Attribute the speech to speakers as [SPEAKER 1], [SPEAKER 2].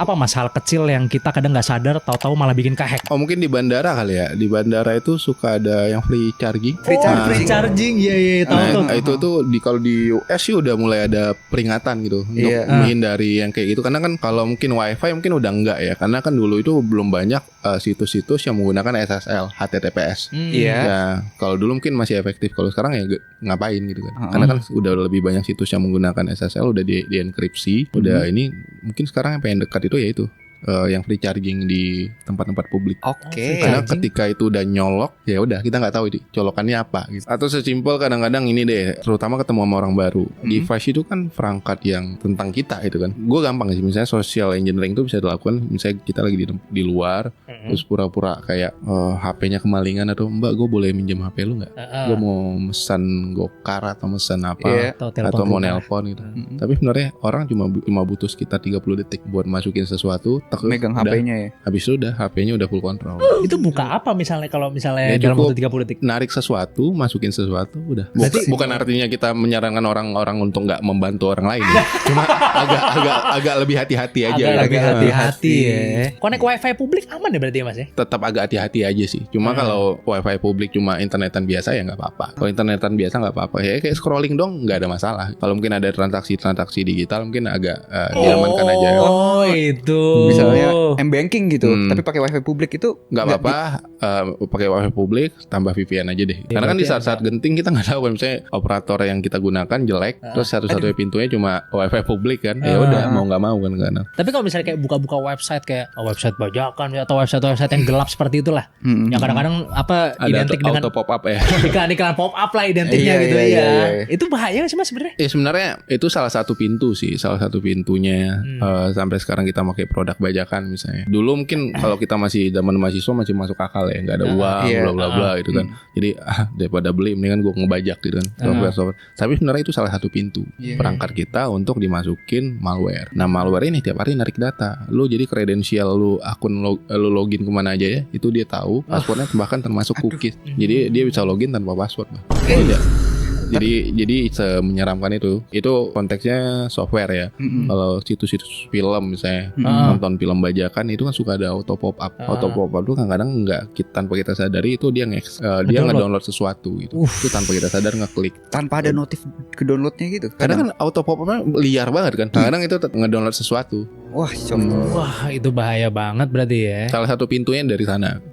[SPEAKER 1] apa mas hal kecil yang kita kadang nggak sadar, tahu-tahu malah bikin kehack?
[SPEAKER 2] Oh mungkin di bandara kali ya. Di bandara itu suka ada yang free charging.
[SPEAKER 1] Free charging, iya tahu tuh.
[SPEAKER 2] Nah, itu tuh kalau di US sih udah mulai ada peringatan gitu untuk menghindari yang kayak gitu. Karena kan kalau mungkin wifi mungkin udah enggak ya. Karena kan dulu itu belum banyak situs-situs yang menggunakan SSL, HTTPS. Ya kalau dulu mungkin masih efektif. Kalau sekarang ya ngapain gitu kan. Karena kan udah lebih banyak situs yang menggunakan SSL, udah di enkripsi. Udah ini mungkin sekarang yang pengen dekat itu ya itu yang free charging di tempat-tempat publik.
[SPEAKER 3] Oke.
[SPEAKER 2] Karena ketika itu udah nyolok, ya udah kita nggak tahu itu colokannya apa. Gitu. Atau sesimpel kadang-kadang ini deh, terutama ketemu sama orang baru. Device itu kan perangkat yang tentang kita itu kan. Gue gampang sih, misalnya social engineering itu bisa dilakukan. Misalnya kita lagi di luar, terus pura-pura kayak HP-nya kemalingan atau Mbak, gue boleh minjem HP lu nggak? Gue mau mesen gokar atau mesen apa, atau mau nelpon gitu. Tapi sebenarnya orang cuma butuh sekitar 30 detik buat masukin sesuatu.
[SPEAKER 3] Megang HP-nya ya.
[SPEAKER 2] Habis itu udah HP-nya udah full control.
[SPEAKER 1] Itu buka apa misalnya kalau misalnya
[SPEAKER 2] Ya,
[SPEAKER 1] dalam waktu 30 detik?
[SPEAKER 2] Narik sesuatu, masukin sesuatu, udah. Bukan artinya kita menyarankan orang-orang untuk nggak membantu orang lain. Ya. Cuma agak lebih hati-hati aja.
[SPEAKER 1] Agak lebih hati-hati ya. Connect wifi publik aman ya berarti ya mas ya?
[SPEAKER 2] Tetap agak hati-hati aja sih. Cuma kalau wifi publik cuma internetan biasa ya nggak apa-apa. Kalau internetan biasa nggak apa-apa. Ya kayak scrolling dong nggak ada masalah. Kalau mungkin ada transaksi digital mungkin agak diamankan aja.
[SPEAKER 1] Oh itu.
[SPEAKER 3] Misalnya M-banking gitu, tapi pakai wifi publik itu
[SPEAKER 2] nggak apa-apa. Pakai wifi publik tambah VPN aja deh. Karena kan di saat-saat genting kita nggak tahu, misalnya operator yang kita gunakan jelek, terus satu-satunya pintunya cuma wifi publik kan. Ya udah mau nggak mau kan.
[SPEAKER 1] Tapi kalau misalnya kayak buka-buka website kayak website bajakan atau website yang gelap seperti itulah, yang kadang-kadang apa
[SPEAKER 2] ada
[SPEAKER 1] identik dengan
[SPEAKER 2] auto pop up ya.
[SPEAKER 1] iklan pop up lah identiknya gitu ya. Itu bahaya sih mas sebenarnya?
[SPEAKER 2] Ya sebenarnya itu salah satu pintu sih, salah satu pintunya sampai sekarang kita pakai produk bajakan misalnya. Dulu mungkin kalau kita masih zaman mahasiswa masih masuk akal ya, nggak ada uang, bla bla bla gitu kan. Jadi daripada beli mendingan gue ngebajak gitu kan. Tapi sebenarnya itu salah satu pintu perangkat kita untuk dimasukin malware. Nah malware ini tiap hari narik data. Lu jadi kredensial lu, akun lu login kemana aja ya, itu dia tahu. Passwordnya bahkan termasuk cookies. Jadi dia bisa login tanpa password. Jadi menyeramkan itu. Itu konteksnya software ya. Kalau situs-situs film misalnya nonton film bajakan itu kan suka ada auto pop up. Auto pop up itu kadang-kadang tanpa kita sadari itu dia nge-download sesuatu gitu. Itu tanpa kita sadar ngeklik.
[SPEAKER 3] Tanpa ada notif ke downloadnya gitu.
[SPEAKER 2] Kadang kan auto pop upnya liar banget kan. Kadang itu nge-download sesuatu.
[SPEAKER 3] Wah,
[SPEAKER 1] Wah itu bahaya banget berarti ya.
[SPEAKER 2] Salah satu pintunya dari sana.